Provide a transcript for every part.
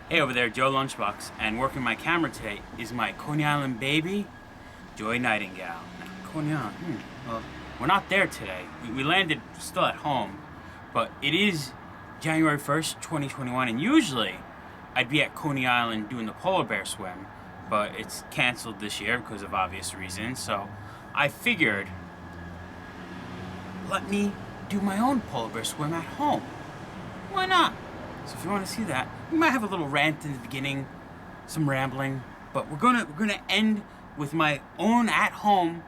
Hey over there, Joe Lunchbox, and working my camera today is my Coney Island baby, Joy Nightingale. Now, Coney Island, well, we're not there today. We landed still at home, but it is January 1st, 2021, and usually I'd be at Coney Island doing the polar bear swim, but it's canceled this year because of obvious reasons, so I figured, let me do my own polar bear swim at home. Why not? So if you want to see that, we might have a little rant in the beginning, some rambling, but we're gonna end with my own at-home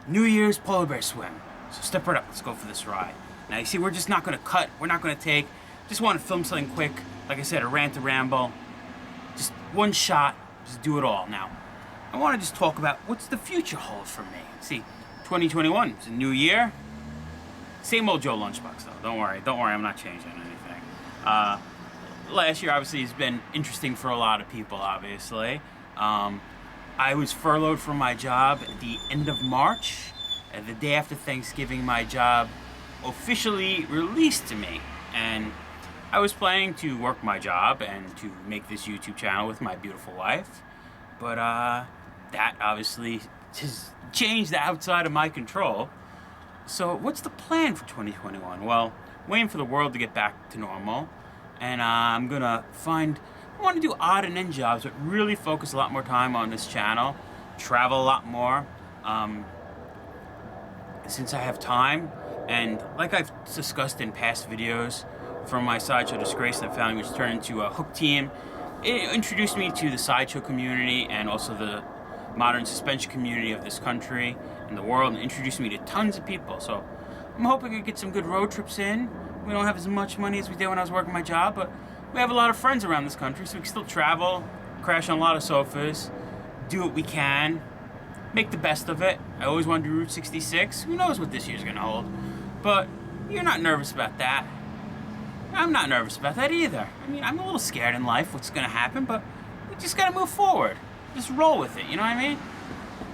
New Year's polar bear swim. So step right up, let's go for this ride. Now you see, we're just not gonna cut, we're not gonna take, just want to film something quick. Like I said, a rant, a ramble, just one shot, just do it all. Now, I want to just talk about what's the future hold for me. See, 2021, it's a new year. Same old Joe Lunchbox though, don't worry, I'm not changing anything. Last year obviously has been interesting for a lot of people, obviously. I was furloughed from my job at the end of March, and the day after Thanksgiving my job officially released to me, and I was planning to work my job and to make this YouTube channel with my beautiful wife, but that obviously has changed outside of my control. So what's the plan for 2021? Well, waiting for the world to get back to normal, and I'm gonna I want to do odd and end jobs, but really focus a lot more time on this channel, travel a lot more, since I have time. And like I've discussed in past videos from my sideshow Disgrace and Family, which turned into a Hook Team, it introduced me to the sideshow community and also the modern suspension community of this country and the world, and introduced me to tons of people. So I'm hoping to get some good road trips in. We don't have as much money as we did when I was working my job, but we have a lot of friends around this country, so we can still travel, crash on a lot of sofas, do what we can, make the best of it. I always wanted to do Route 66. Who knows what this year's gonna hold? But you're not nervous about that. I'm not nervous about that either. I mean, I'm a little scared in life what's gonna happen, but we just gotta move forward. Just roll with it, you know what I mean?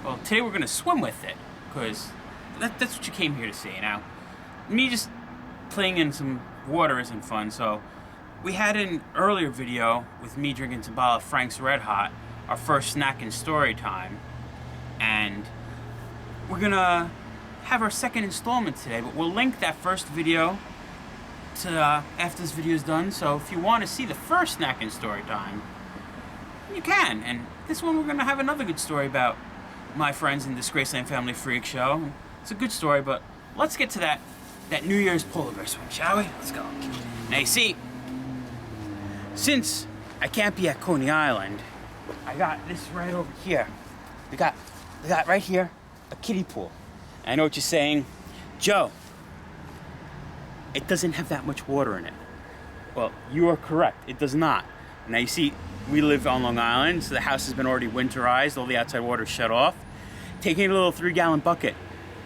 Well, today we're gonna swim with it, because that's what you came here to see. Now, me just playing in some water isn't fun, so we had an earlier video with me drinking some bottle of Frank's Red Hot, our first snack and story time, and we're gonna have our second installment today, but we'll link that first video to after this video is done, so if you want to see the first snack and story time, you can. And this one we're gonna have another good story about my friends in Disgraceland Family Freak Show. It's a good story, but let's get to that New Year's polar bear swim, shall we? Let's go. Now you see, since I can't be at Coney Island, I got this right over here. We got right here a kiddie pool. I know what you're saying, Joe, it doesn't have that much water in it. Well, you are correct, it does not. Now you see, we live on Long Island, so the house has been already winterized, all the outside water is shut off. Taking a little 3-gallon bucket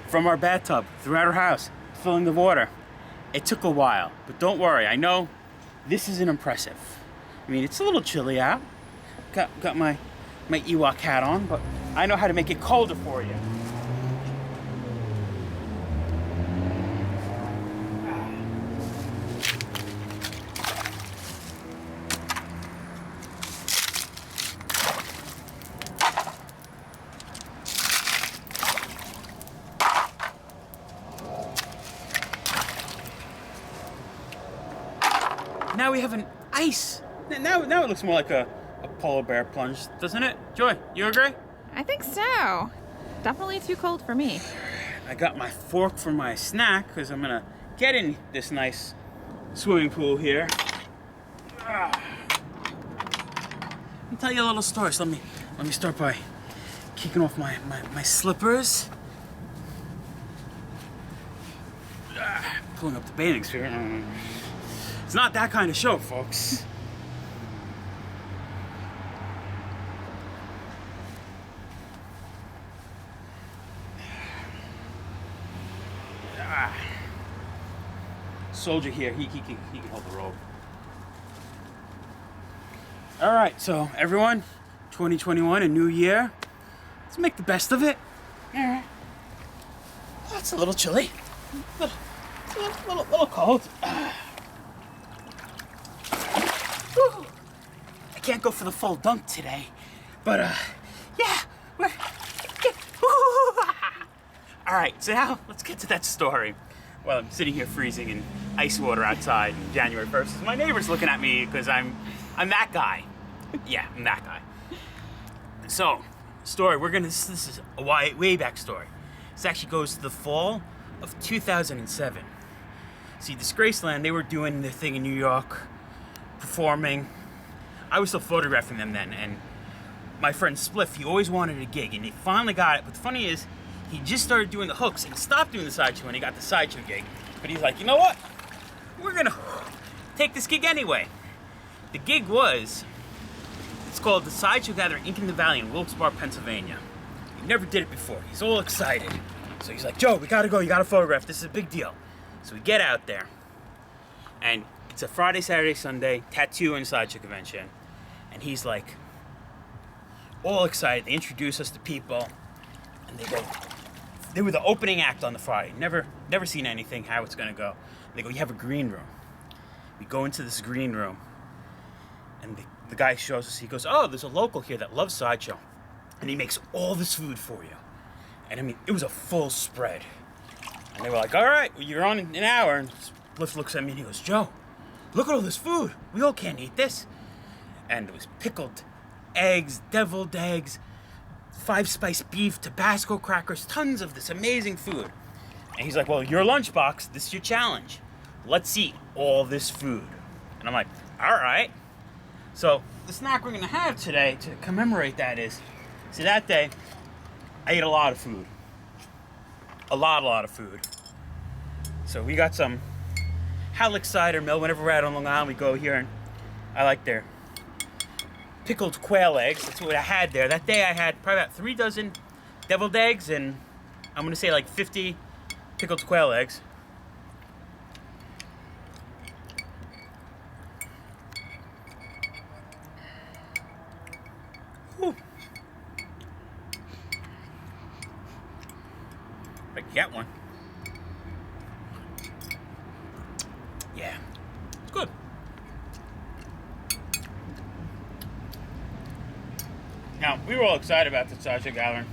from our bathtub throughout our house, filling the water. It took a while, but don't worry, I know this isn't impressive. I mean, it's a little chilly out. Got my Ewok hat on, but I know how to make it colder for you. Now we have an ice. Now it looks more like a polar bear plunge, doesn't it? Joy, you agree? I think so. Definitely too cold for me. I got my fork for my snack because I'm gonna get in this nice swimming pool here. Let me tell you a little story. So let me start by kicking off my slippers. Pulling up the bathing suit. It's not that kind of show, folks. Soldier here, he can hold the rope. All right, so everyone, 2021, a new year. Let's make the best of it. All right. Oh, it's a little chilly. It's a little cold. Whew. can't go for the full dunk today. But, yeah. All right, so now let's get to that story. Well, I'm sitting here freezing in ice water outside on January 1st. My neighbor's looking at me because I'm that guy. Yeah, I'm that guy. So, story, this is a way back story. This actually goes to the fall of 2007. See, Disgraceland, they were doing their thing in New York, performing. I was still photographing them then, and my friend Spliff, he always wanted a gig, and he finally got it. But the funny is, he just started doing the hooks and stopped doing the sideshow when he got the sideshow gig. But he's like, you know what? We're gonna take this gig anyway. The gig was, it's called the Sideshow Gathering Inc. in the Valley in Wilkes-Barre, Pennsylvania. He never did it before. He's all excited. So he's like, Joe, we gotta go, you gotta photograph. This is a big deal. So we get out there, and it's a Friday, Saturday, Sunday tattoo and sideshow convention. And he's like, all excited. They introduce us to people, and they were the opening act on the Friday. Never seen anything, how it's gonna go. They go, you have a green room. We go into this green room, and the guy shows us, he goes, oh, there's a local here that loves sideshow, and he makes all this food for you. And I mean, it was a full spread. And they were like, all right, well, you're on in an hour. And Spliff looks at me and he goes, Joe, look at all this food. We all can't eat this. And it was pickled eggs, deviled eggs, 5-spice beef, Tabasco crackers, tons of this amazing food. And he's like, well, your lunchbox, this is your challenge. Let's eat all this food. And I'm like, all right. So the snack we're gonna have today to commemorate that is, see, that day, I ate a lot of food. A lot of food. So we got some Halleck cider mill. Whenever we're out on Long Island, we go here, and I like their pickled quail eggs. That's what I had there. That day I had probably about 3 dozen deviled eggs, and I'm gonna say like 50 pickled quail eggs. Whew. I get one. Yeah, it's good. Now, we were all excited about the sideshow gathering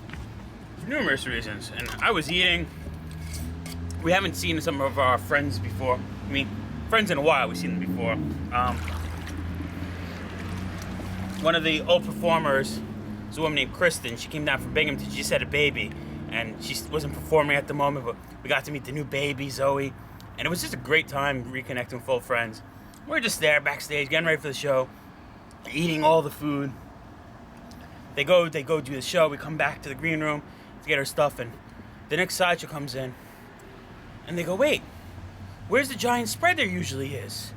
for numerous reasons, and I was eating. We haven't seen some of our friends before. I mean, friends in a while, we've seen them before. One of the old performers was a woman named Kristen. She came down from Binghamton. She just had a baby, and she wasn't performing at the moment, but we got to meet the new baby, Zoe, and it was just a great time reconnecting with old friends. We're just there backstage, getting ready for the show, eating all the food. They go do the show. We come back to the green room to get our stuff, and the next sideshow comes in, and they go, wait, where's the giant spread there usually is?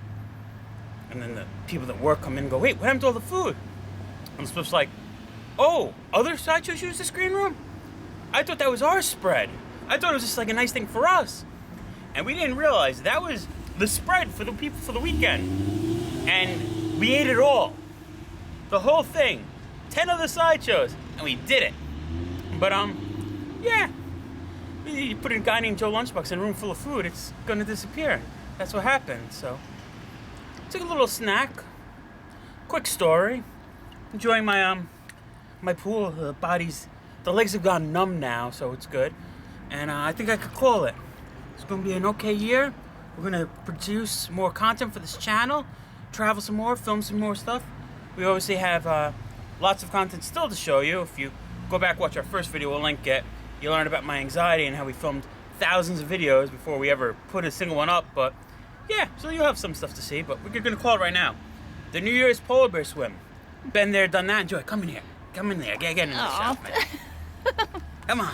And then the people that work come in and go, wait, what happened to all the food? And Spliff's like, oh, other sideshows use this green room? I thought that was our spread. I thought it was just like a nice thing for us. And we didn't realize that was the spread for the people for the weekend. And we ate it all. The whole thing. 10 other sideshows. And we did it. But, yeah. You put a guy named Joe Lunchbox in a room full of food, it's gonna disappear. That's what happened, so. Took a little snack. Quick story. Enjoying my, my pool. The legs have gone numb now, so it's good. And I think I could call it. It's going to be an okay year. We're going to produce more content for this channel, travel some more, film some more stuff. We obviously have lots of content still to show you. If you go back, watch our first video, we'll link it. You'll learn about my anxiety and how we filmed thousands of videos before we ever put a single one up. But yeah, so you'll have some stuff to see, but we're going to call it right now. The New Year's polar bear swim. Been there, done that. Enjoy. Come in here. Come in there. Get in the shop, man. Come on.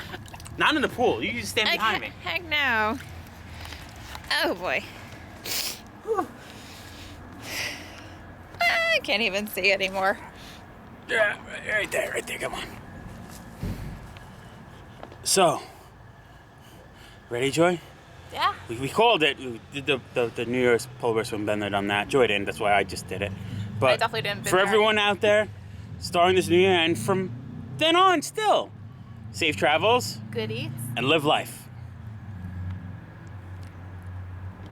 Not in the pool. You just stand behind me. Heck no. Oh boy. Whew. I can't even see anymore. Yeah, right there. Come on. So, ready, Joy? Yeah. We called it. We did the New Year's polar bear swim. Been there, done that. Joy didn't. That's why I just did it. But I definitely didn't. For everyone out there, starting this new year and from then on, still, safe travels. Good eats. And live life.